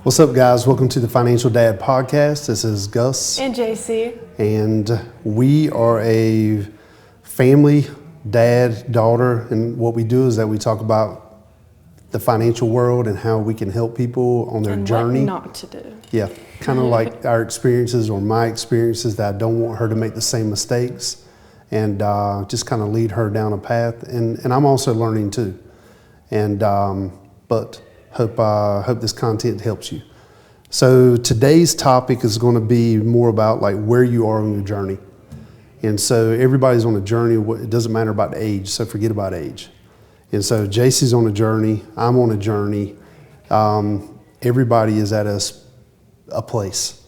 What's up, guys? Welcome to the Financial Dad Podcast. This is Gus and JC, and we are a family, dad, daughter, and what we do is that we talk about the financial world and how we can help people on their and journey. What not to do. Yeah, kind of like our experiences or my experiences that I don't want her to make the same mistakes, and just kind of lead her down a path. And I'm also learning too, and but. Hope this content helps you. So today's topic is going to be more about like where you are on your journey. And so everybody's on a journey. It doesn't matter about age, so forget about age. And so JC's on a journey. I'm on a journey. Everybody is at a place.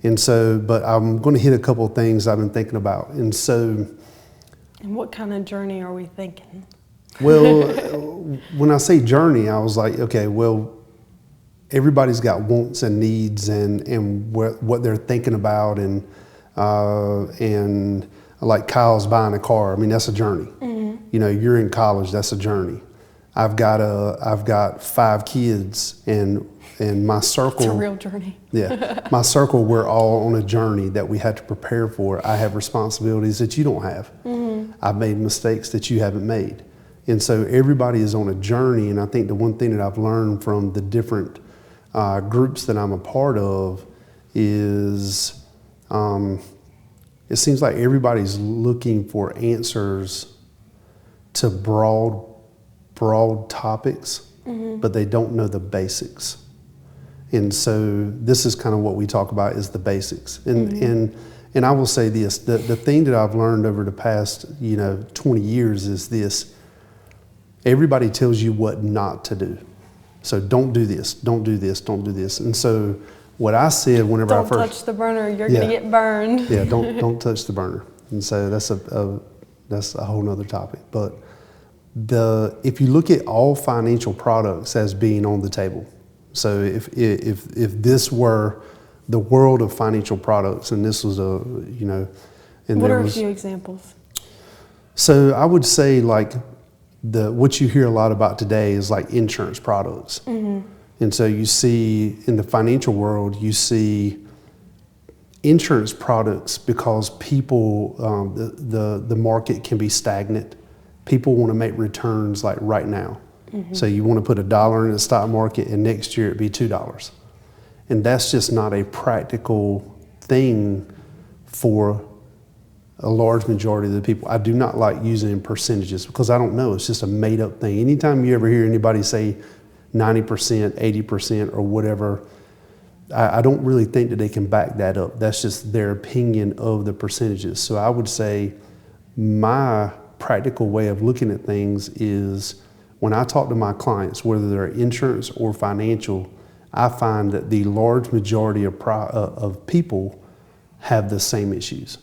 And so, but I'm going to hit a couple of things I've been thinking about. And so. And what kind of journey are we thinking? Well, when I say journey, I was like, okay, well, everybody's got wants and needs and what they're thinking about, and like Kyle's buying a car. I mean, that's a journey. Mm-hmm. You know, you're in college, that's a journey. I've got 5 kids, and my circle. It's a real journey. Yeah, my circle. We're all on a journey that we have to prepare for. I have responsibilities that you don't have. Mm-hmm. I've made mistakes that you haven't made. And so everybody is on a journey, and I think the one thing that I've learned from the different groups that I'm a part of is it seems like everybody's looking for answers to broad topics, mm-hmm. but they don't know the basics. And so this is kind of what we talk about is the basics. And I will say this, the thing that I've learned over the past 20 years is this. Everybody tells you what not to do. So don't do this, don't do this, don't do this. And so what I said whenever I first... Don't touch the burner, you're going to get burned. Yeah, don't touch the burner. And so that's a whole nother topic. But if you look at all financial products as being on the table, so if this were the world of financial products, and this was and what are a few examples? So I would say like, what you hear a lot about today is like insurance products. Mm-hmm. And so you see in the financial world, you see insurance products because people, the market can be stagnant. People want to make returns like right now. Mm-hmm. So you want to put $1 in the stock market and next year it'd be $2. And that's just not a practical thing for a large majority of the people. I do not like using percentages because I don't know. It's just a made up thing. Anytime you ever hear anybody say 90%, 80% or whatever, I don't really think that they can back that up. That's just their opinion of the percentages. So I would say my practical way of looking at things is when I talk to my clients, whether they're insurance or financial, I find that the large majority of people have the same issues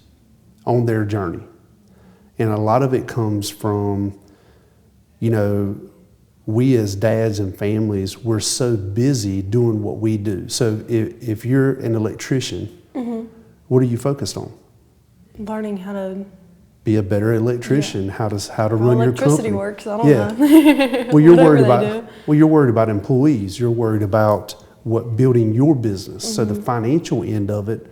on their journey. And a lot of it comes from, we as dads and families, we're so busy doing what we do. So if you're an electrician, mm-hmm. what are you focused on? Learning how to be a better electrician, how to run your company. Electricity works, I don't know. Well, you're worried about employees. You're worried about building your business. Mm-hmm. So the financial end of it,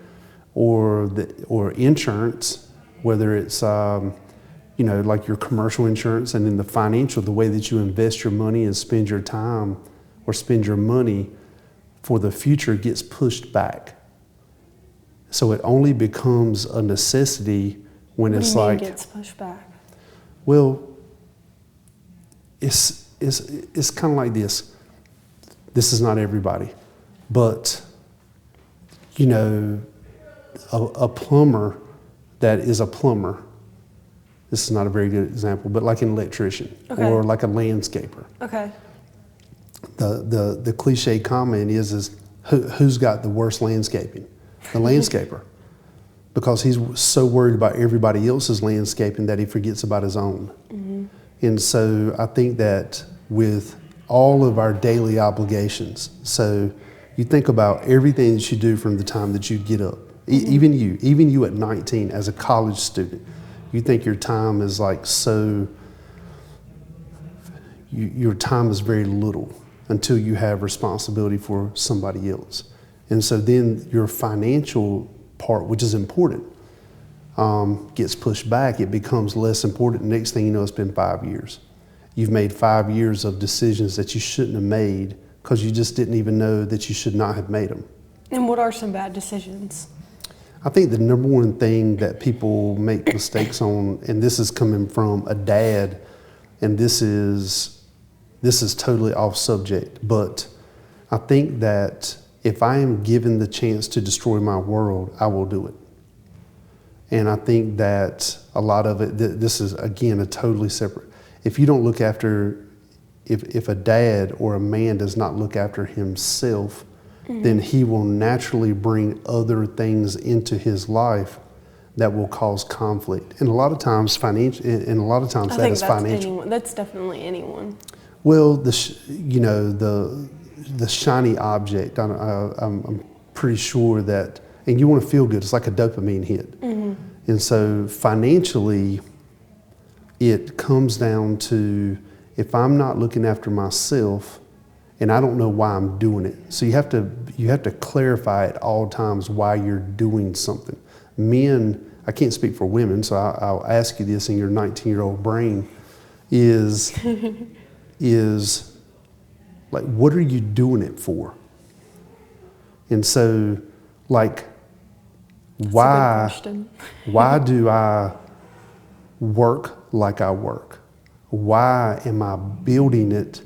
or insurance, whether it's like your commercial insurance, and then the financial, the way that you invest your money and spend your time or spend your money for the future gets pushed back. So it only becomes a necessity when it's like gets pushed back. Well, it's kind of like this. This is not everybody, but a plumber that is a plumber. This is not a very good example, but like an electrician, okay. or like a landscaper. Okay. The cliche comment is who's got the worst landscaping? The landscaper. Because he's so worried about everybody else's landscaping that he forgets about his own. Mm-hmm. And so I think that with all of our daily obligations, so you think about everything that you do from the time that you get up, mm-hmm. even you at 19 as a college student, You think your time is like your time is very little until you have responsibility for somebody else. And so then your financial part, which is important, gets pushed back. It becomes less important. Next thing you know, it's been 5 years. You've made 5 years of decisions that you shouldn't have made because you just didn't even know that you should not have made them. And what are some bad decisions? I think the number one thing that people make mistakes on, and this is coming from a dad, and this is totally off subject, but I think that if I am given the chance to destroy my world, I will do it. And I think that a lot of it, this is again a totally separate, if you don't look after, if a dad or a man does not look after himself, then he will naturally bring other things into his life that will cause conflict. And a lot of times financial, and a lot of times that is financial. Anyone. That's definitely anyone. Well, the shiny object, I'm pretty sure that, and you want to feel good, it's like a dopamine hit. And so financially, it comes down to, if I'm not looking after myself, and I don't know why I'm doing it. So you have to clarify at all times why you're doing something. Men, I can't speak for women, so I'll ask you this in your 19-year-old brain, is like, what are you doing it for? And so, like, why do I work like I work? Why am I building it?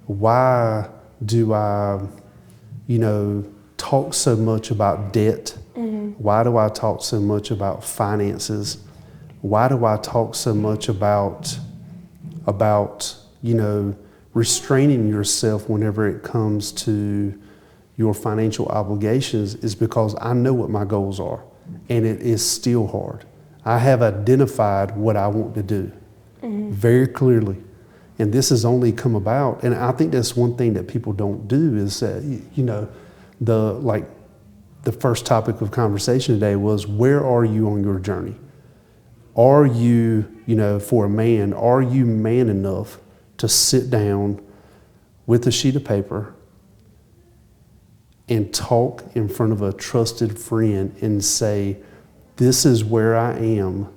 Why do I, talk so much about debt? Why do I talk so much about finances? Why do I talk so much about restraining yourself whenever it comes to your financial obligations? Is because I know what my goals are, and it is still hard. I have identified what I want to do very clearly. And this has only come about, and I think that's one thing that people don't do is that, the first topic of conversation today was, where are you on your journey? Are you, for a man, are you man enough to sit down with a sheet of paper and talk in front of a trusted friend and say, this is where I am,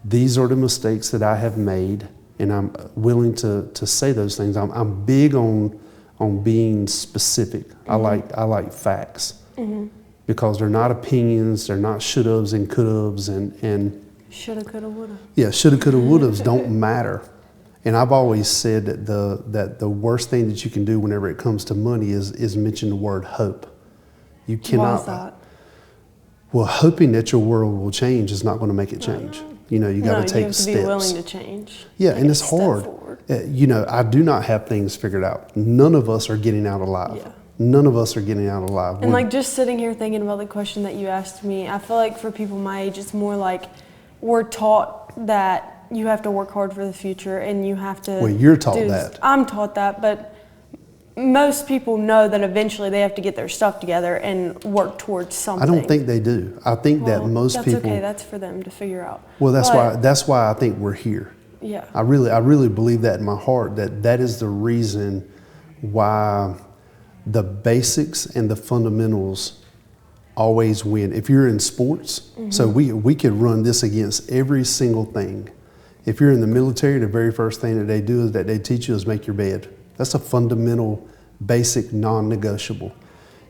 these are the mistakes that I have made, and I'm willing to say those things. I'm big on being specific. I like facts because they're not opinions. They're not should-haves and could-haves and shoulda, coulda, woulda. Yeah, shoulda, coulda, wouldas don't matter. And I've always said that the worst thing that you can do whenever it comes to money is mention the word hope. You cannot. Why is that? Well, hoping that your world will change is not going to make it change. You got to take steps. You have to be willing to change. Yeah, and it's hard. I do not have things figured out. None of us are getting out alive. Yeah. None of us are getting out alive. And just sitting here thinking about the question that you asked me, I feel like for people my age, it's more like we're taught that you have to work hard for the future and you have to. Well, you're taught that. I'm taught that, but most people know that eventually they have to get their stuff together and work towards something. I don't think they do. I think that most people. That's okay. That's for them to figure out. Well, that's why I think we're here. Yeah. I really believe that in my heart, that is the reason why the basics and the fundamentals always win. If you're in sports, so we could run this against every single thing. If you're in the military, the very first thing that they do is that they teach you is make your bed. That's a fundamental, basic, non-negotiable.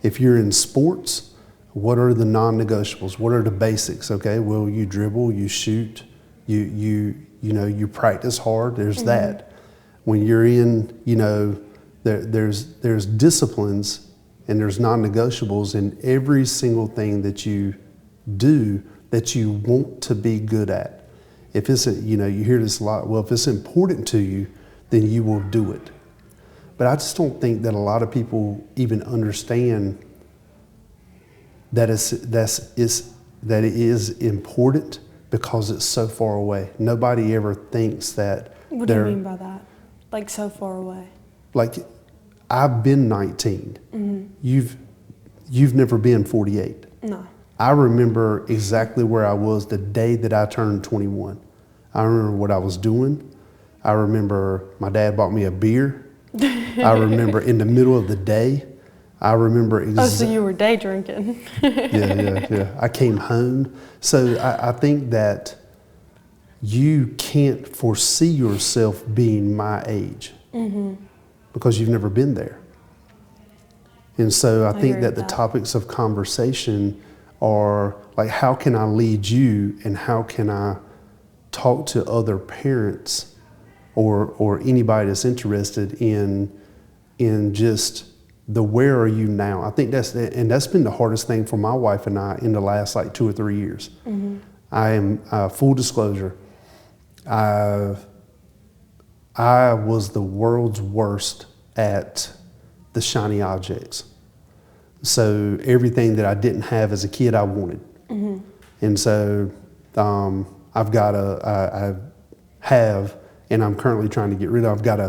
If you're in sports, what are the non-negotiables? What are the basics? Okay, well, you dribble, you shoot, you practice hard. There's that. When you're in, there's disciplines and there's non-negotiables in every single thing that you do that you want to be good at. If it's you hear this a lot. Well, if it's important to you, then you will do it. But I just don't think that a lot of people even understand that it is important because it's so far away. Nobody ever thinks that. What do you mean by that? Like so far away? Like, I've been 19. You've never been 48. No. I remember exactly where I was the day that I turned 21. I remember what I was doing. I remember my dad bought me a beer. I remember in the middle of the day. I remember so you were day drinking. Yeah. I came home. So I think that you can't foresee yourself being my age because you've never been there. And so I think that the topics of conversation are like, how can I lead you and how can I talk to other parents or anybody that's interested in just the where are you now? I think that's been the hardest thing for my wife and I in the last like 2 or 3 years. I am full disclosure. I was the world's worst at the shiny objects. So everything that I didn't have as a kid, I wanted. And so I have, and I'm currently trying to get rid of, I've got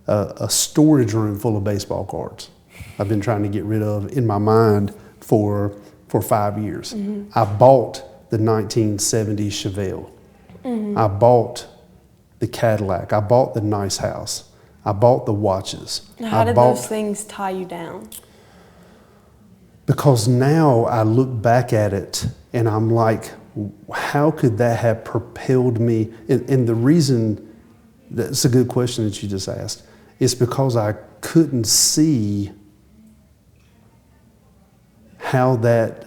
a storage room full of baseball cards. I've been trying to get rid of in my mind for 5 years. I bought the 1970s Chevelle. I bought the Cadillac. I bought the nice house. I bought the watches. How did those things tie you down? Because now I look back at it and I'm like, how could that have propelled me? And the reason, that's a good question that you just asked, is because I couldn't see how that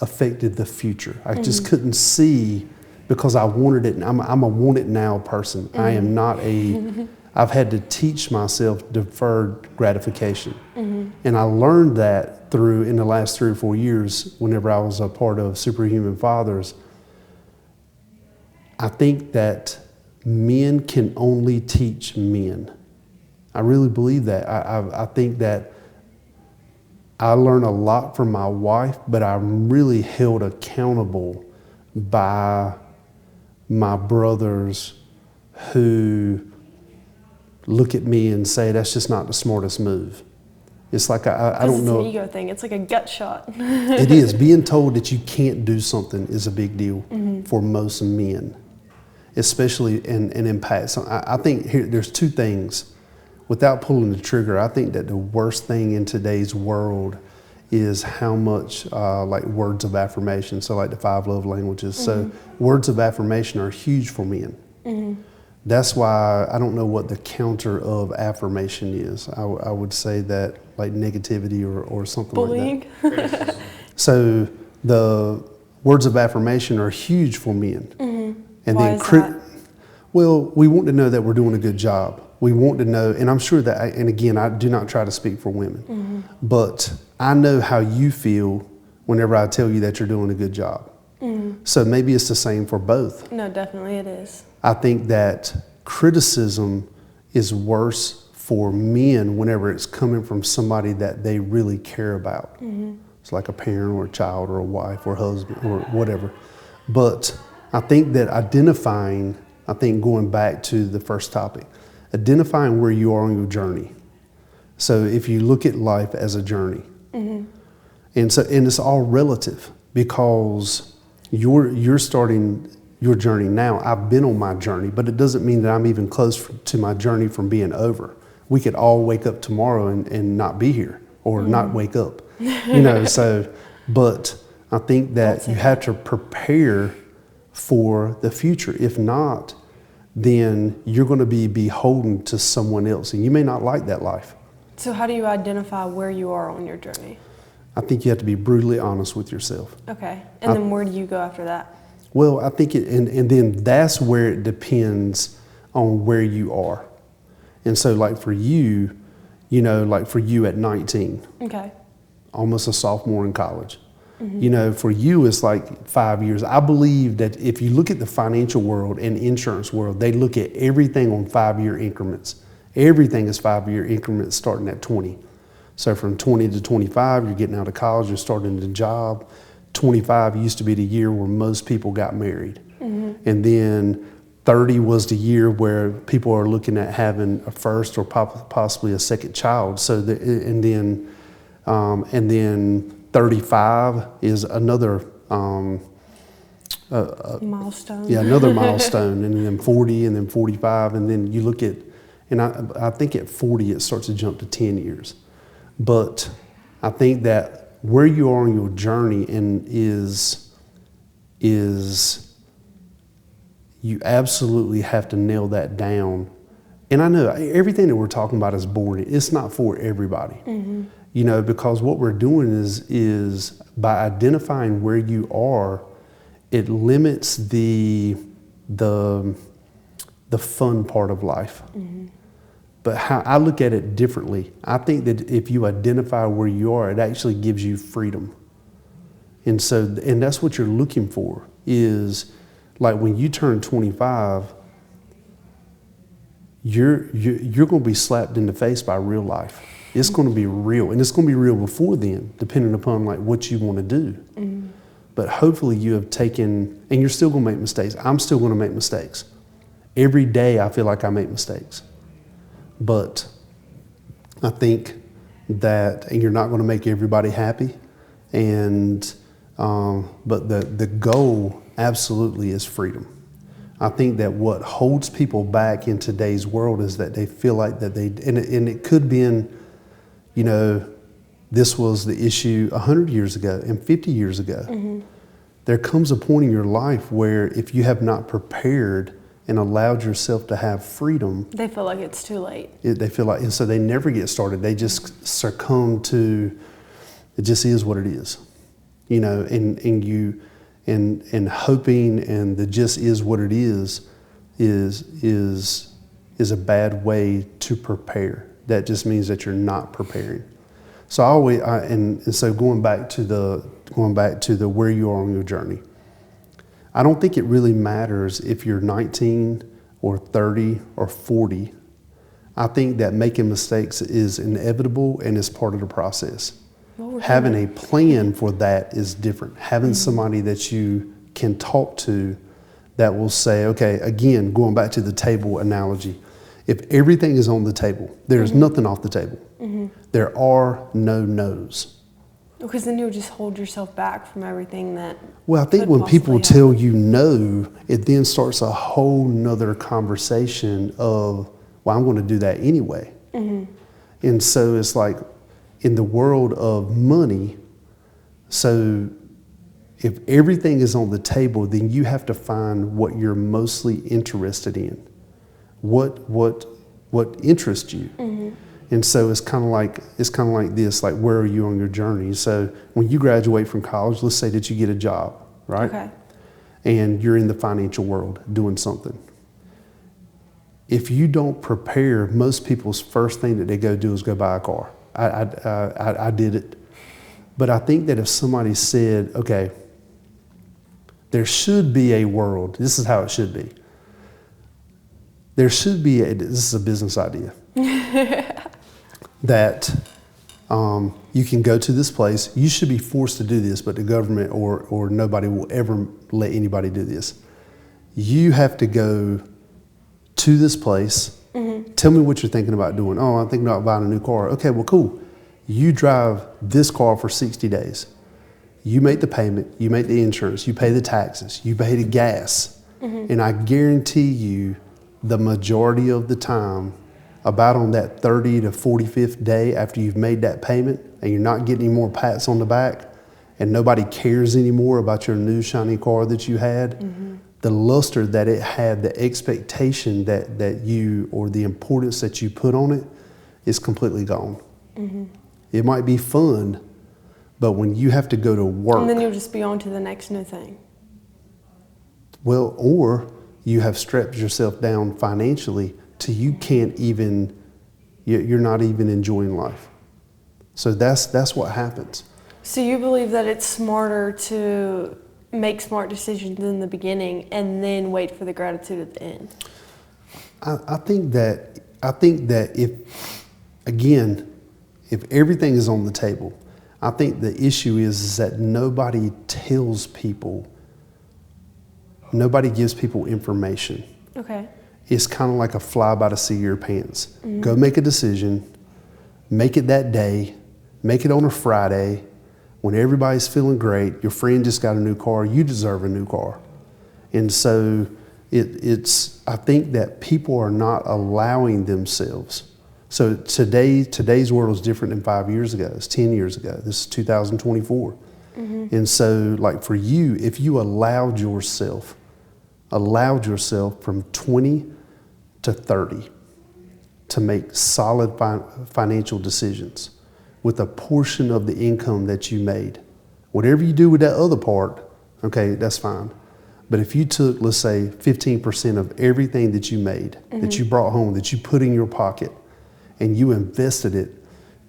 affected the future. I just couldn't see because I wanted it. I'm a want it now person. I am not I've had to teach myself deferred gratification. And I learned that in the last 3 or 4 years, whenever I was a part of Superhuman Fathers. I think that men can only teach men. I really believe that. I think that I learned a lot from my wife, but I'm really held accountable by my brothers who look at me and say, that's just not the smartest move. It's like, I don't know. It's an ego thing. It's like a gut shot. It is. Being told that you can't do something is a big deal for most men, especially in impact. So I think there's 2 things. Without pulling the trigger, I think that the worst thing in today's world is how much like words of affirmation. So like the 5 love languages. So words of affirmation are huge for men. That's why I don't know what the counter of affirmation is. I would say that like negativity or something Bullying. like that. So the words of affirmation are huge for men. And Why then is that? Well, we want to know that we're doing a good job. We want to know, and I'm sure that, and again, I do not try to speak for women, but I know how you feel whenever I tell you that you're doing a good job. So maybe it's the same for both. No, definitely it is. I think that criticism is worse for men whenever it's coming from somebody that they really care about. It's like a parent or a child or a wife or husband or whatever. But I think that going back to the first topic, identifying where you are on your journey. So if you look at life as a journey, and it's all relative because you're starting your journey now. I've been on my journey, but it doesn't mean that I'm even close to my journey from being over. We could all wake up tomorrow and not be here or not wake up, but I think that you have to prepare for the future. If not, then you're going to be beholden to someone else, and you may not like that life. So how do you identify where you are on your journey? I think you have to be brutally honest with yourself. Okay. And then where do you go after that? Well, I think and then that's where it depends on where you are. And so like for you, like for you at 19, okay, almost a sophomore in college, for you it's like 5 years. I believe that if you look at the financial world and insurance world, they look at everything on 5-year increments. Everything is 5-year increments starting at 20. So from 20 to 25, you're getting out of college, you're starting the job. 25 used to be the year where most people got married. And then 30 was the year where people are looking at having a first or possibly a second child. So and then 35 is another milestone. Yeah, another milestone, and then 40, and then 45, and then you look at, and I think at 40 it starts to jump to 10 years. But I think that where you are on your journey and is you absolutely have to nail that down. And I know everything that we're talking about is boring. It's not for everybody. Mm-hmm. You know, because what we're doing is by identifying where you are, it limits the fun part of life. Mm-hmm. But how I look at it differently, I think that if you identify where you are, it actually gives you freedom. And that's what you're looking for, is like when you turn 25, you're going to be slapped in the face by real life. It's going to be real, and it's going to be real before then, depending upon like what you want to do. Mm-hmm. But hopefully you have taken, and you're still going to make mistakes. I'm still going to make mistakes. Every day I feel like I make mistakes. But I think that, and you're not going to make everybody happy, but the goal absolutely is freedom. I think that what holds people back in today's world is that they feel like that and it could be in, you know, this was the issue 100 years ago and 50 years ago. Mm-hmm. There comes a point in your life where if you have not prepared and allowed yourself to have freedom, they feel like it's too late. They feel like, and so they never get started. They just succumb to, it just is what it is, you know, and hoping, and the just is what it is a bad way to prepare. That just means that you're not preparing. So so going back to the where you are on your journey, I don't think it really matters if you're 19 or 30 or 40. I think that making mistakes is inevitable and is part of the process. Having a plan for that is different. Having somebody that you can talk to that will say, okay, again, going back to the table analogy, if everything is on the table, there's nothing off the table. Mm-hmm. There are no no's. Because then you'll just hold yourself back from everything that. Well, I think when people tell you no, it then starts a whole nother conversation of, well, I'm going to do that anyway. Mm-hmm. And so it's like in the world of money, so if everything is on the table, then you have to find what you're mostly interested in, what interests you. Mm-hmm. And so it's kind of like this, like where are you on your journey? So when you graduate from college, let's say that you get a job, right? Okay. And you're in the financial world doing something. If you don't prepare, most people's first thing that they go do is go buy a car. I did it. But I think that if somebody said, okay, there should be a world, this is how it should be. There should be, this is a business idea. That you can go to this place. You should be forced to do this, but the government or nobody will ever let anybody do this. You have to go to this place. Mm-hmm. Tell me what you're thinking about doing. Oh, I'm thinking about buying a new car. Okay, well, cool. You drive this car for 60 days. You make the payment. You make the insurance. You pay the taxes. You pay the gas. Mm-hmm. And I guarantee you the majority of the time, about on that 30 to 45th day after you've made that payment and you're not getting any more pats on the back and nobody cares anymore about your new shiny car that you had, mm-hmm. the luster that it had, the expectation that you, or the importance that you put on it is completely gone. Mm-hmm. It might be fun, but when you have to go to work. And then you'll just be on to the next new thing. Well, or you have strapped yourself down financially till you can't even, you're not even enjoying life. So that's what happens. So you believe that it's smarter to make smart decisions in the beginning and then wait for the gratitude at the end? I think that if everything is on the table, I think the issue is that nobody tells people, nobody gives people information. Okay. It's kind of like a fly by the seat of your pants. Mm-hmm. Go make a decision, make it that day, make it on a Friday, when everybody's feeling great, your friend just got a new car, you deserve a new car. And so I think that people are not allowing themselves. So today's world is different than 5 years ago. It's 10 years ago. This is 2024. Mm-hmm. And so like for you, if you allowed yourself from 20 to 30 to make solid financial decisions with a portion of the income that you made, whatever you do with that other part, okay, that's fine. But if you took, let's say, 15% of everything that you made, mm-hmm. that you brought home, that you put in your pocket, and you invested it,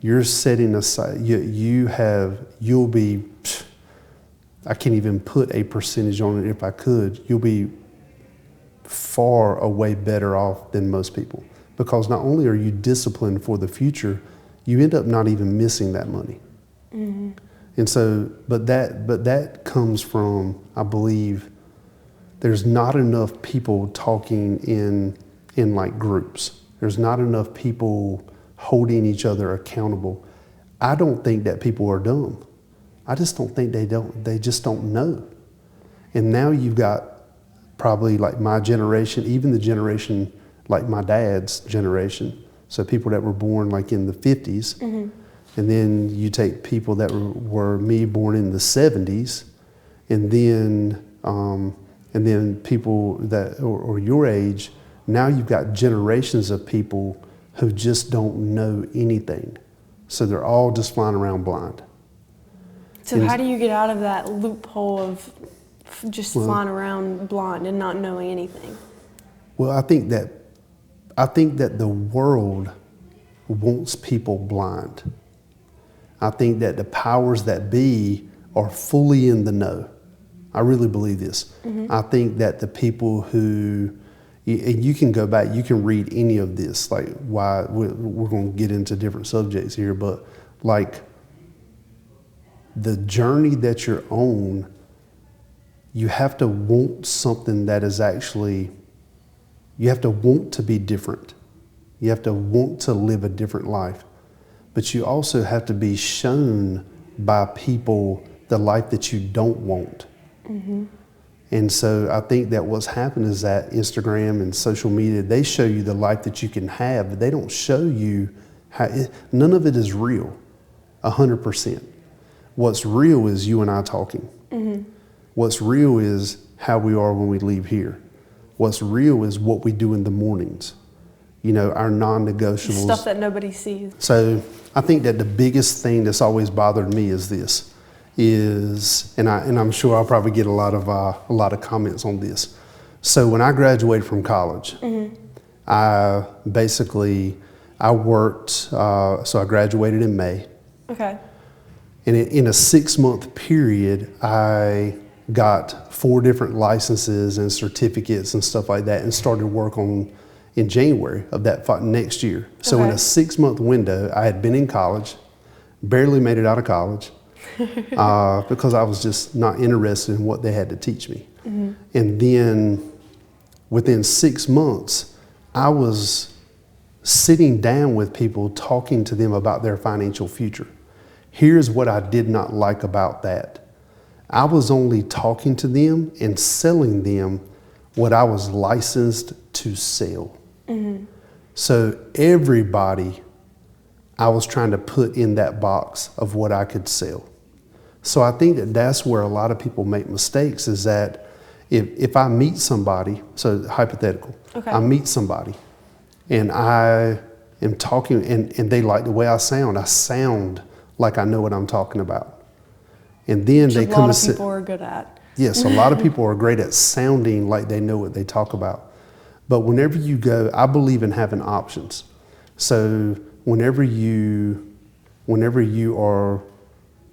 you're setting aside, you'll be, I can't even put a percentage on it if I could, you'll be far away better off than most people. Because not only are you disciplined for the future, you end up not even missing that money. Mm-hmm. And so, but that comes from, I believe, there's not enough people talking in like groups. There's not enough people holding each other accountable. I don't think that people are dumb. I just don't think they just don't know. And now you've got probably like my generation, even the generation like my dad's generation. So people that were born like in the 50s, mm-hmm. and then you take people that were me born in the 70s, and then people that or your age. Now you've got generations of people who just don't know anything. So they're all just flying around blind. So how do you get out of that loophole of just flying around blind and not knowing anything? Well, I think that the world wants people blind. I think that the powers that be are fully in the know. I really believe this. Mm-hmm. I think that the people who, and you can go back, you can read any of this, like why we're going to get into different subjects here, but like the journey that you're on, you have to want something that is actually, you have to want to be different. You have to want to live a different life. But you also have to be shown by people the life that you don't want. Mm-hmm. And so I think that what's happened is that Instagram and social media, they show you the life that you can have, but they don't show you none of it is real, 100%. What's real is you and I talking. Mm-hmm. What's real is how we are when we leave here. What's real is what we do in the mornings. You know, our non-negotiables. Stuff that nobody sees. So I think that the biggest thing that's always bothered me is this. And I'm sure I'll probably get a lot of comments on this. So when I graduated from college, mm-hmm. I worked. So I graduated in May. Okay. And in a 6-month period, I got 4 different licenses and certificates and stuff like that, and started work in January of that next year. So in a 6-month window, I had been in college, barely made it out of college. Because I was just not interested in what they had to teach me. Mm-hmm. And then within 6 months, I was sitting down with people, talking to them about their financial future. Here's what I did not like about that. I was only talking to them and selling them what I was licensed to sell. Mm-hmm. So everybody I was trying to put in that box of what I could sell. So I think that that's where a lot of people make mistakes, is that if I meet somebody, so hypothetical, okay. I meet somebody and I am talking and they like the way I sound like I know what I'm talking about. And then which they come and sit. A lot of people are good at. Yes, a lot of people are great at sounding like they know what they talk about. But whenever you go, I believe in having options. So whenever you are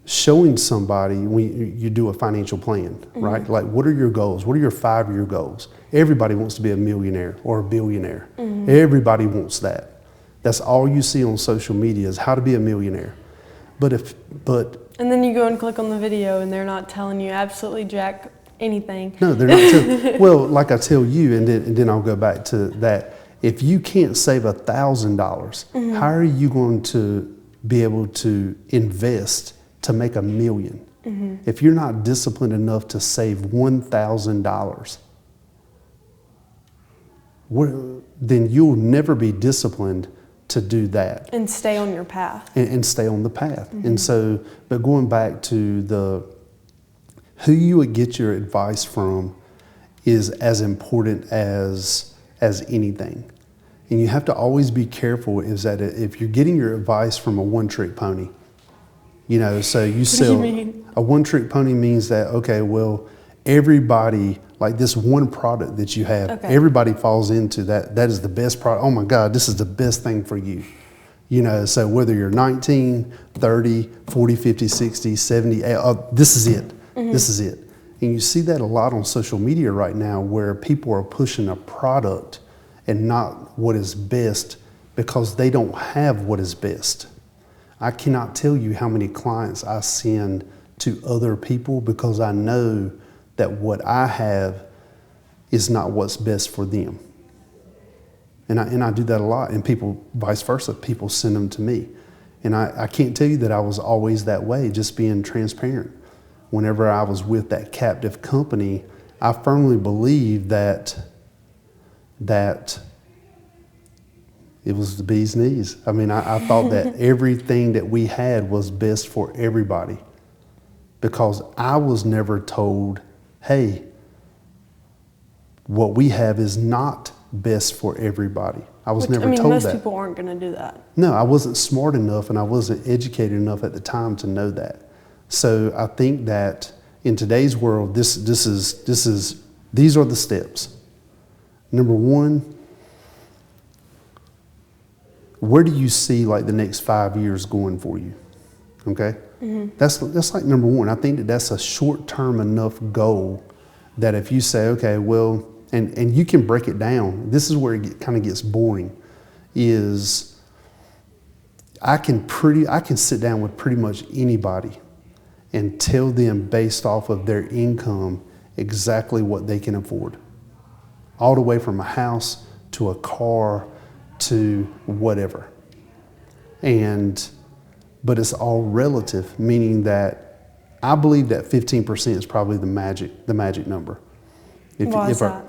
showing somebody, when you do a financial plan, mm-hmm. right? Like, what are your goals? What are your 5-year goals? Everybody wants to be a millionaire or a billionaire. Mm-hmm. Everybody wants that. That's all you see on social media is how to be a millionaire. And then you go and click on the video and they're not telling you absolutely jack anything. No, they're not telling. Well, like I tell you, and then I'll go back to that. If you can't save $1,000, mm-hmm. how are you going to be able to invest to make $1 million. If you're not disciplined enough to save $1,000, then you'll never be disciplined to do that. And stay on your path. And stay on the path. And so, but going back to who you would get your advice from is as important as anything. And you have to always be careful is that if you're getting your advice from a one-trick pony, you know, so you sell. What do you mean? A one-trick pony means that, okay, well, everybody, like this one product that you have, everybody falls into that. That is the best product. Oh my God, this is the best thing for you. You know, so whether you're 19, 30, 40, 50, 60, 70, this is it. This is it. And you see that a lot on social media right now where people are pushing a product and not what is best because they don't have what is best. I cannot tell you how many clients I send to other people because I know that what I have is not what's best for them. And I do that a lot, and people, vice versa, people send them to me. And I can't tell you that I was always that way, just being transparent. Whenever I was with that captive company, I firmly believed that it was the bee's knees. I mean, I thought that everything that we had was best for everybody because I was never told, hey, what we have is not best for everybody. I was never told that. Most people aren't going to do that. No, I wasn't smart enough and I wasn't educated enough at the time to know that. So I think that in today's world, these are the steps. Number one, where do you see like the next 5 years going for you? Okay? That's like number one. I think that that's a short-term enough goal that if you say, okay, well, and you can break it down. This is where it kind of gets boring, is I can sit down with pretty much anybody and tell them based off of their income exactly what they can afford. All the way from a house to a car to whatever. But it's all relative, meaning that I believe that 15% is probably the magic number. Why is that?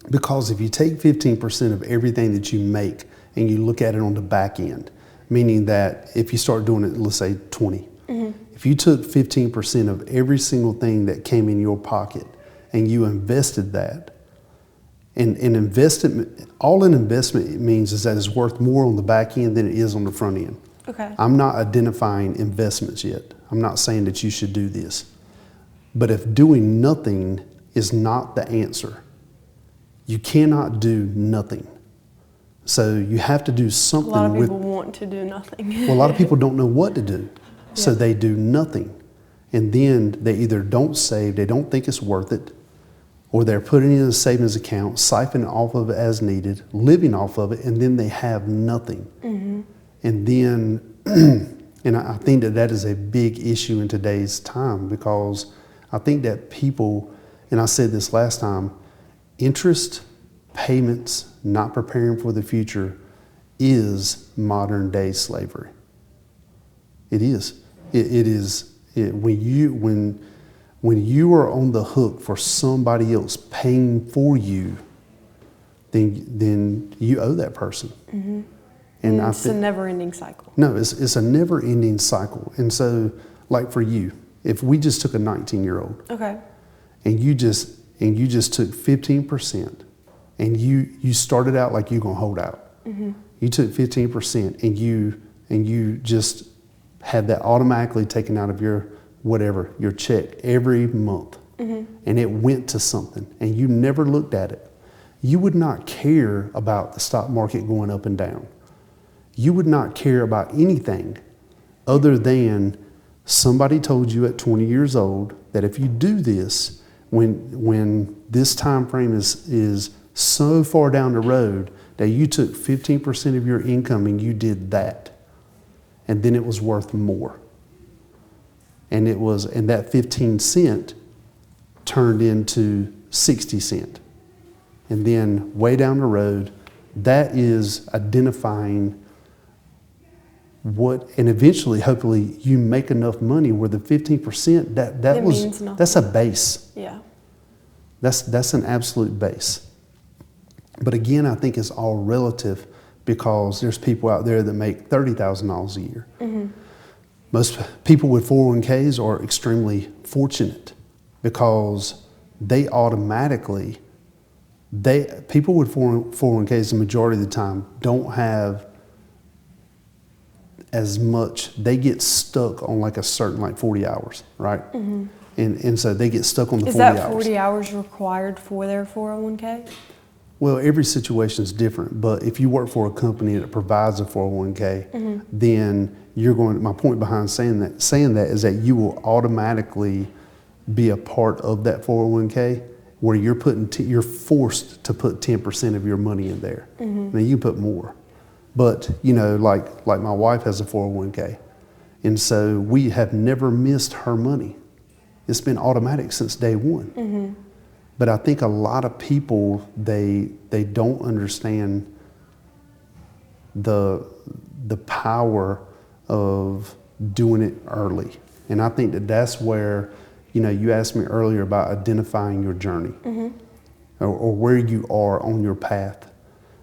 Because if you take 15% of everything that you make and you look at it on the back end, meaning that if you start doing it, let's say 20, if you took 15% of every single thing that came in your pocket and you invested that, and investment, all an investment means is that it's worth more on the back end than it is on the front end. Okay. I'm not identifying investments yet. I'm not saying that you should do this. But if doing nothing is not the answer, you cannot do nothing. So you have to do something. A lot of people want to do nothing. Well, a lot of people don't know what to do. So they do nothing. And then they either don't save, they don't think it's worth it, or they're putting it in a savings account, siphoning off of it as needed, living off of it, and then they have nothing. And then, and I think that is a big issue in today's time because I think that people, and I said this last time, interest, payments, not preparing for the future is modern day slavery. It is. It is. When you are on the hook for somebody else paying for you, then you owe that person. And it's a never-ending cycle. No, it's a never-ending cycle. And so, like for you, if we just took a 19-year-old, and you just took 15%, and you started out like you're gonna hold out. You took 15%, and you just had that automatically taken out of your whatever, your check every month, and it went to something, and you never looked at it. You would not care about the stock market going up and down. You would not care about anything other than somebody told you at 20 years old that if you do this, when this time frame is so far down the road that you took 15% of your income and you did that, and then it was worth more. And that 15 cent turned into 60 cent. And then way down the road, that is identifying and eventually, hopefully, you make enough money where the 15%, means nothing. that's a base. Yeah. That's an absolute base. But again, I think it's all relative because there's people out there that make $30,000 a year. Mm-hmm. Most people with 401ks are extremely fortunate because they automatically, people with 401ks the majority of the time don't have as much, they get stuck on like a certain like 40 hours, right? Mm-hmm. And so they get stuck on the 40 hours. Is that 40 hours required for their 401k? Well, every situation is different, but if you work for a company that provides a 401k, then you're going, my point behind saying that is that you will automatically be a part of that 401k where you're forced to put 10% of your money in there. Now you can put more. But, you know, like my wife has a 401k, and so we have never missed her money. It's been automatic since day one. But I think a lot of people, they don't understand the power of doing it early. And I think that's where, you know, you asked me earlier about identifying your journey or where you are on your path.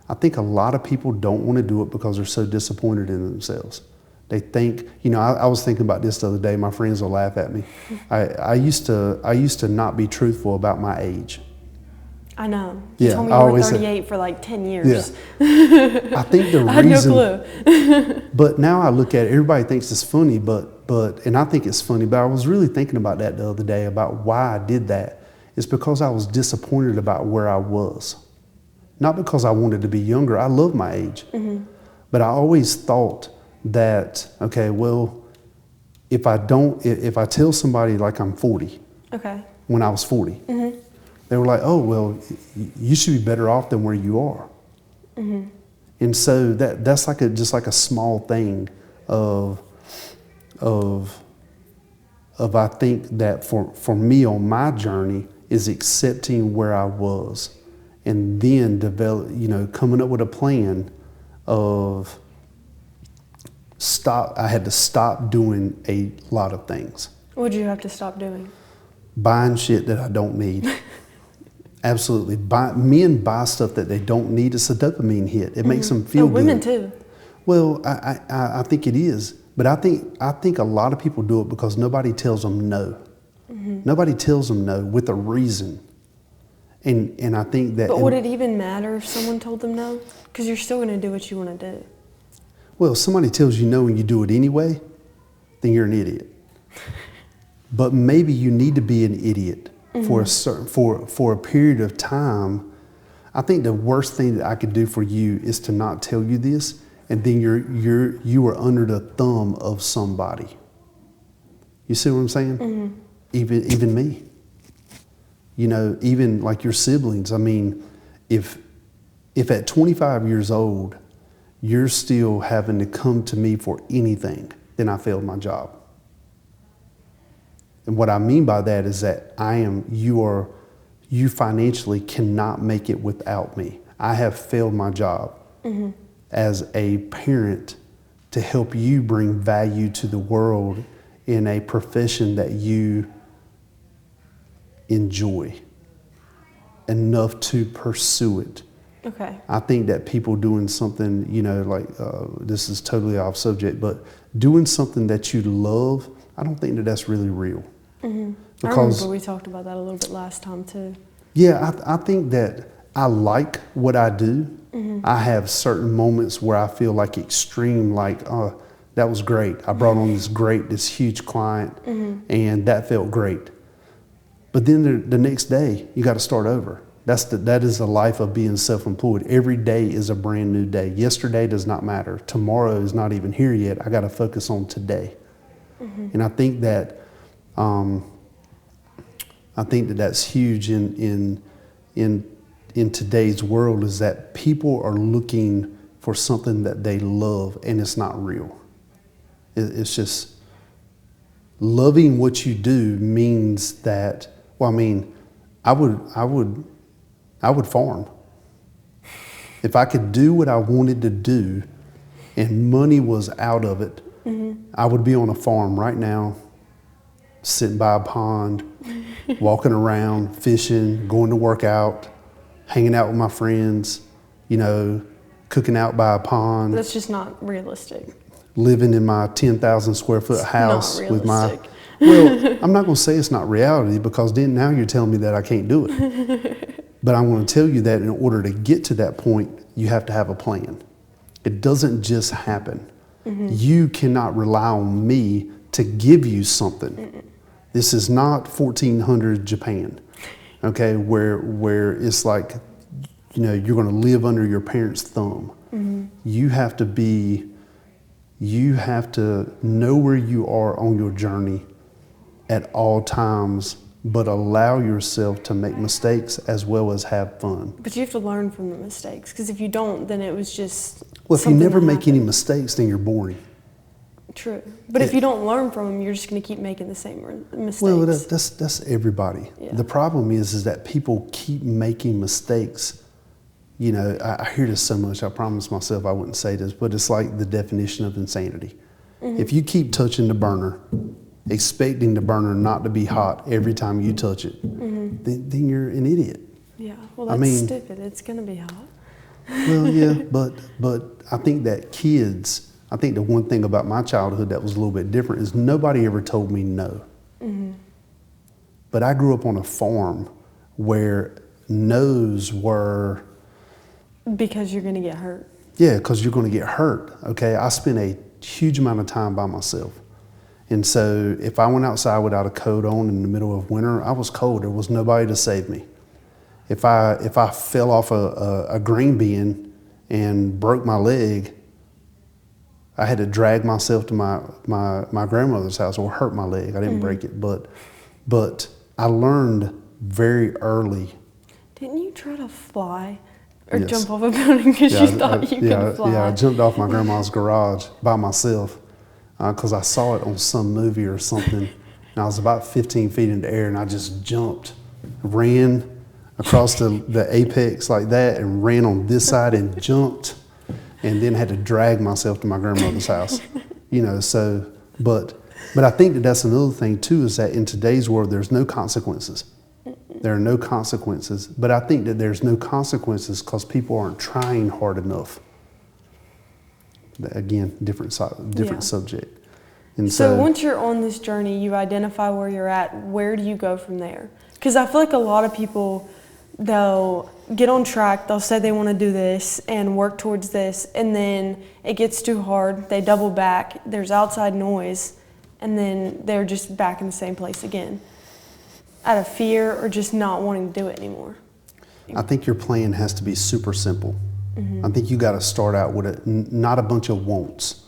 I think a lot of people don't want to do it because they're so disappointed in themselves. They think, you know, I was thinking about this the other day. My friends will laugh at me. I used to not be truthful about my age. I know. You told me you were 38 for like 10 years. Yeah. I think the reason. I had no clue. But now I look at it, everybody thinks it's funny, and I think it's funny, but I was really thinking about that the other day about why I did that. It's because I was disappointed about where I was. Not because I wanted to be younger. I love my age. But I always thought that, okay, well, if I tell somebody like I'm 40, when I was 40, they were like, oh, well, you should be better off than where you are. And so that's like just like a small thing of I think that for me on my journey is accepting where I was and then coming up with a plan of I had to stop doing a lot of things. What did you have to stop doing? Buying shit that I don't need. Absolutely. Men buy stuff that they don't need. It's a dopamine hit. It makes them feel good. Women too. Well, I think it is. But I think a lot of people do it because nobody tells them no. Nobody tells them no with a reason. And I think that... But would it even matter if someone told them no? Because you're still going to do what you want to do. Well, if somebody tells you no and you do it anyway, then you're an idiot. But maybe you need to be an idiot for a period of time. I think the worst thing that I could do for you is to not tell you this, and then you are under the thumb of somebody. You see what I'm saying? Even me. You know, even like your siblings. I mean, if at 25 years old you're still having to come to me for anything, then I failed my job. And what I mean by that is that you financially cannot make it without me. I have failed my job as a parent to help you bring value to the world in a profession that you enjoy enough to pursue it. Okay. I think that people doing something, you know, like this is totally off subject, but doing something that you love, I don't think that that's really real. I remember we talked about that a little bit last time too. Yeah, I think that I like what I do. I have certain moments where I feel like extreme, like, oh, that was great. I brought on this huge client, and that felt great. But then the next day, you got to start over. That is the life of being self-employed. Every day is a brand new day. Yesterday does not matter. Tomorrow is not even here yet. I got to focus on today. And I think that that's huge in today's world, is that people are looking for something that they love, and it's not real. It's just loving what you do means that. Well, I mean, I would farm. If I could do what I wanted to do and money was out of it, I would be on a farm right now, sitting by a pond, walking around, fishing, going to work out, hanging out with my friends, you know, cooking out by a pond. That's just not realistic. Living in my 10,000 square foot house not with my, realistic. well, I'm not going to say it's not reality, because then now you're telling me that I can't do it. But I'm going to tell you that in order to get to that point, you have to have a plan. It doesn't just happen. You cannot rely on me to give you something. This is not 1400 Japan, okay, where it's like, you know, you're going to live under your parents' thumb. You have to know where you are on your journey at all times, but allow yourself to make mistakes as well as have fun. But you have to learn from the mistakes, because if you don't, then it was just Well, if you never make any mistakes, then you're boring. True. But if you don't learn from them, you're just going to keep making the same mistakes. Well, that's everybody. Yeah. The problem is that people keep making mistakes. You know, I hear this so much. I promised myself I wouldn't say this, but it's like the definition of insanity. If you keep touching the burner, expecting the burner not to be hot every time you touch it, then you're an idiot. Yeah. Well, that's stupid. It's going to be hot. Well, yeah, but I think that kids, I think the one thing about my childhood that was a little bit different is nobody ever told me no. But I grew up on a farm where no's were... Because you're going to get hurt. Yeah, because you're going to get hurt, okay? I spent a huge amount of time by myself. And so if I went outside without a coat on in the middle of winter, I was cold. There was nobody to save me. If I fell off a grain bin and broke my leg, I had to drag myself to my grandmother's house, or hurt my leg. I didn't break it, but I learned very early. Didn't you try to fly or Yes. jump off a building because you thought you could fly? Yeah, I jumped off my grandma's garage by myself because I saw it on some movie or something. And I was about 15 feet in the air, and I just jumped, ran across the apex like that, and ran on this side and jumped, and then had to drag myself to my grandmother's house. You know, so, but I think that's another thing too, is that in today's world, there's no consequences. There are no consequences, but I think that there's no consequences because people aren't trying hard enough. Again, different subject. And so once you're on this journey, you identify where you're at. Where do you go from there? Because I feel like a lot of people, they'll get on track, they'll say they want to do this and work towards this, and then it gets too hard, they double back, there's outside noise, and then they're just back in the same place again, out of fear or just not wanting to do it anymore. I think your plan has to be super simple. I think you got to start out with not a bunch of wants.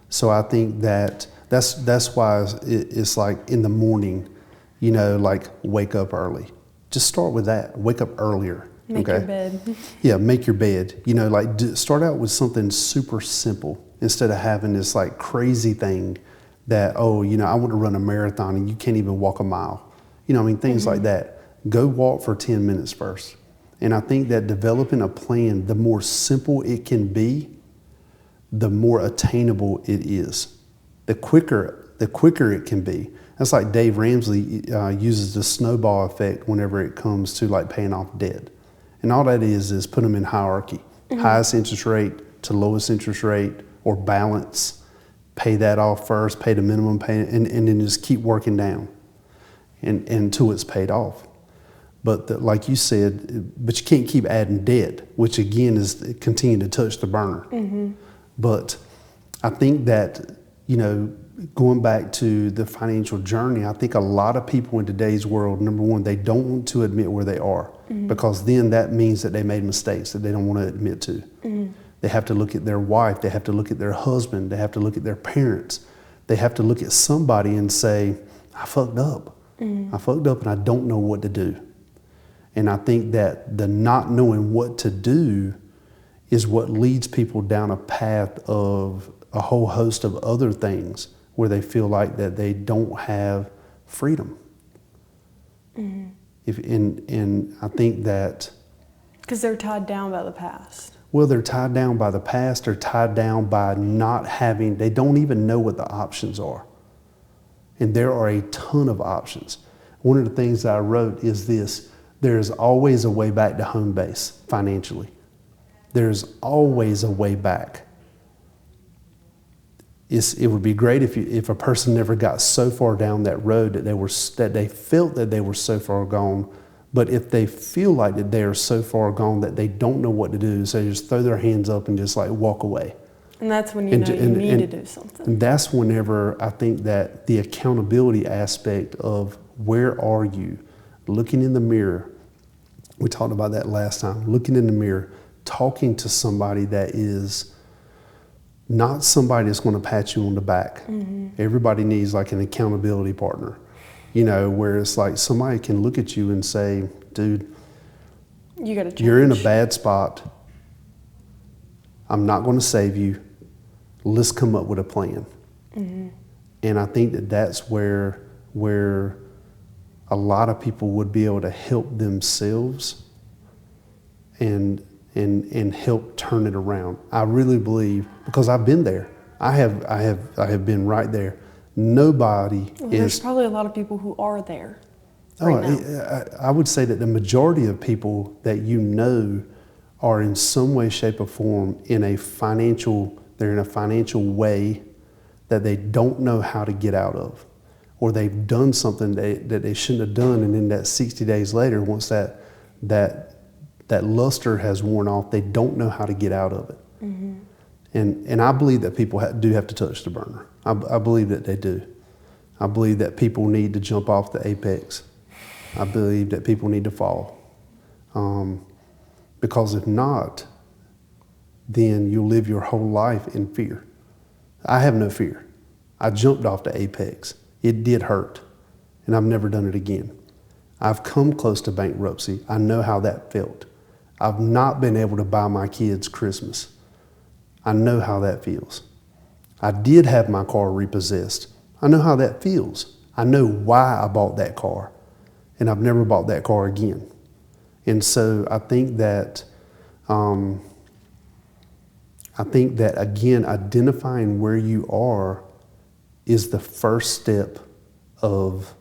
So I think that's why it's like in the morning, you know, like wake up early. Just start with that. Wake up earlier. Make your bed. Yeah, make your bed. You know, like start out with something super simple instead of having this like crazy thing that, oh, you know, I want to run a marathon and you can't even walk a mile. You know, I mean, things like that. Go walk for 10 minutes first. And I think that developing a plan, the more simple it can be, the more attainable it is. The quicker it can be. That's like Dave Ramsey uses the snowball effect whenever it comes to like paying off debt. And all that is put them in hierarchy. Highest interest rate to lowest interest rate, or balance. Pay that off first, pay the minimum payment, and then just keep working down until it's paid off. But like you said, but you can't keep adding debt, which again is continue to touch the burner. But I think that, you know, going back to the financial journey, I think a lot of people in today's world, number one, they don't want to admit where they are, because then that means that they made mistakes that they don't want to admit to. They have to look at their wife, they have to look at their husband, they have to look at their parents, they have to look at somebody and say, I fucked up. I fucked up and I don't know what to do. And I think that the not knowing what to do is what leads people down a path of a whole host of other things where they feel like that they don't have freedom. And I think that Because they're tied down by the past. Well, they're tied down by the past. They're tied down by not having, they don't even know what the options are. And there are a ton of options. One of the things that I wrote is this: there's always a way back to home base financially. There's always a way back. It would be great if a person never got so far down that road that they felt that they were so far gone. But if they feel like that they are so far gone that they don't know what to do, so they just throw their hands up and just like walk away. And that's when you need to do something. And that's whenever I think that the accountability aspect of where are you, looking in the mirror, we talked about that last time, looking in the mirror, talking to somebody that is not somebody that's going to pat you on the back. Mm-hmm. Everybody needs like an accountability partner, where it's like somebody can look at you and say, dude, you gotta change. You're in a bad spot. I'm not going to save you. Let's come up with a plan. Mm-hmm. And I think that that's where a lot of people would be able to help themselves and help turn it around. I really believe, because I've been there. I have been right there. Nobody There's probably a lot of people who are there. I would say that the majority of people that are in some way, shape, or form they're in a financial way that they don't know how to get out of, or they've done something that they shouldn't have done, and then that 60 days later, once that luster has worn off, they don't know how to get out of it. Mm-hmm. And I believe that people do have to touch the burner. I believe that they do. I believe that people need to jump off the apex. I believe that people need to fall. Because if not, then you'll live your whole life in fear. I have no fear. I jumped off the apex. It did hurt, and I've never done it again. I've come close to bankruptcy. I know how that felt. I've not been able to buy my kids Christmas. I know how that feels. I did have my car repossessed. I know how that feels. I know why I bought that car, and I've never bought that car again. And so I think that again, identifying where you are is the first step of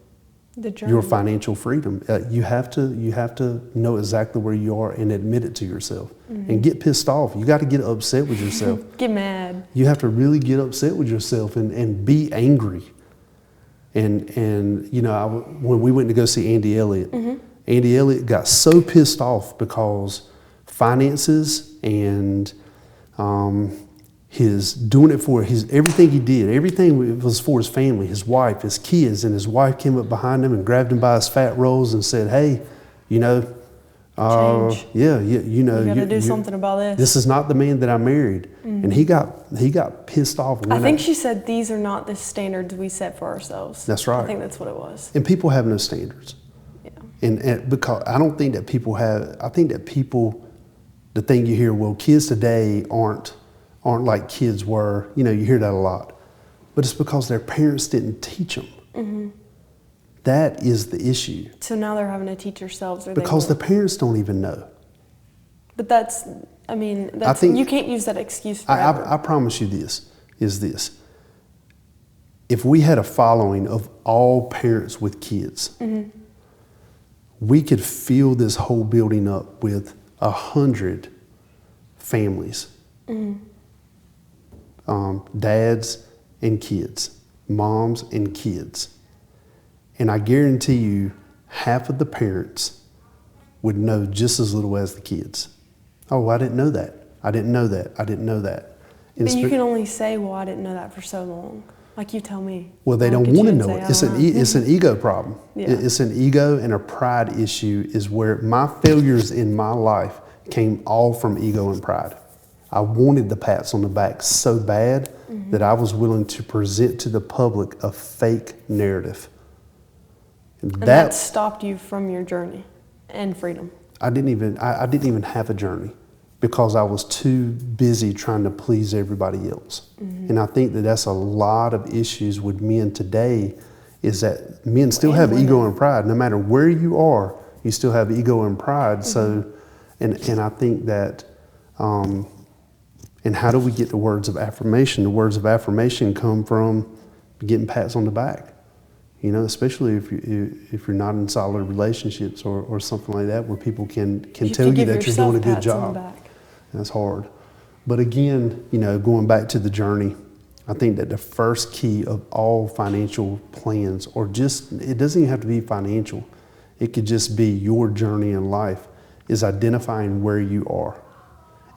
your financial freedom. You have to know exactly where you are and admit it to yourself. Mm-hmm. And get pissed off. You got to get upset with yourself. Get mad. You have to really get upset with yourself and be angry. And when we went to go see Andy Elliott, mm-hmm. Andy Elliott got so pissed off because finances and his doing it for everything he did, everything was for his family, his wife, his kids, and his wife came up behind him and grabbed him by his fat rolls and said, "Hey, change. You got to do something about this. This is not the man that I married." Mm-hmm. And he got pissed off. I think she said, "These are not the standards we set for ourselves." That's right. I think that's what it was. And people have no standards. Yeah. And because I don't think that people have. I think that people, the thing you hear, well, kids today aren't like kids were. You hear that a lot, but it's because their parents didn't teach them. Mm-hmm. That is the issue. So now they're having to teach themselves. Because the parents don't even know. But I think you can't use that excuse forever. I promise you this. If we had a following of all parents with kids, mm-hmm. we could fill this whole building up with 100 families. Mm-hmm. Dads and kids, moms and kids. And I guarantee you, half of the parents would know just as little as the kids. Oh, I didn't know that. I didn't know that. I didn't know that. But you can only say, well, I didn't know that for so long. Like you tell me. Well, they don't want to know it. It's an ego problem. Yeah. It's an ego and a pride issue is where my failures in my life came all from ego and pride. I wanted the pats on the back so bad mm-hmm. that I was willing to present to the public a fake narrative. And that stopped you from your journey and freedom. I didn't even have a journey because I was too busy trying to please everybody else. Mm-hmm. And I think that that's a lot of issues with men today is that men still have ego and pride. No matter where you are, you still have ego and pride. Mm-hmm. So And I think that, and how do we get the words of affirmation? The words of affirmation come from getting pats on the back. You know, especially if you're not in solid relationships or something like that, where people can tell you that you're doing a good job. That's hard. But again, you know, going back to the journey, I think that the first key of all financial plans, or just, it doesn't even have to be financial, it could just be your journey in life, is identifying where you are.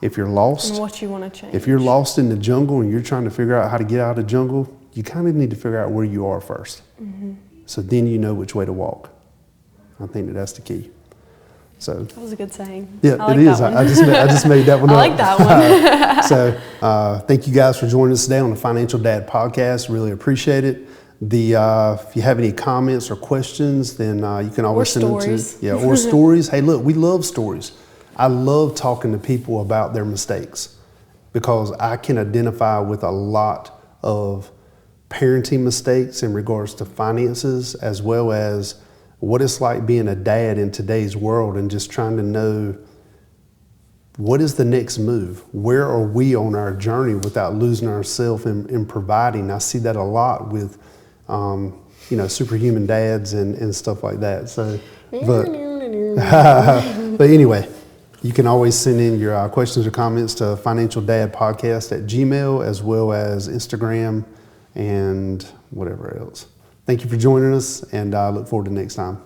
If you're lost, and what you want to change. If you're lost in the jungle and you're trying to figure out how to get out of the jungle, you kind of need to figure out where you are first. Mm-hmm. So then you know which way to walk. I think that that's the key. So that was a good saying. Yeah, like it is. I just made that one up. I like that one. So thank you guys for joining us today on the Financial Dad Podcast. Really appreciate it. If you have any comments or questions, then you can always send them to or stories. Hey, look, we love stories. I love talking to people about their mistakes because I can identify with a lot of parenting mistakes in regards to finances, as well as what it's like being a dad in today's world and just trying to know what is the next move? Where are we on our journey without losing ourselves in providing? I see that a lot with, superhuman dads and stuff like that. So, but anyway, you can always send in your questions or comments to financialdadpodcast@gmail.com, as well as Instagram and whatever else. Thank you for joining us, and I look forward to next time.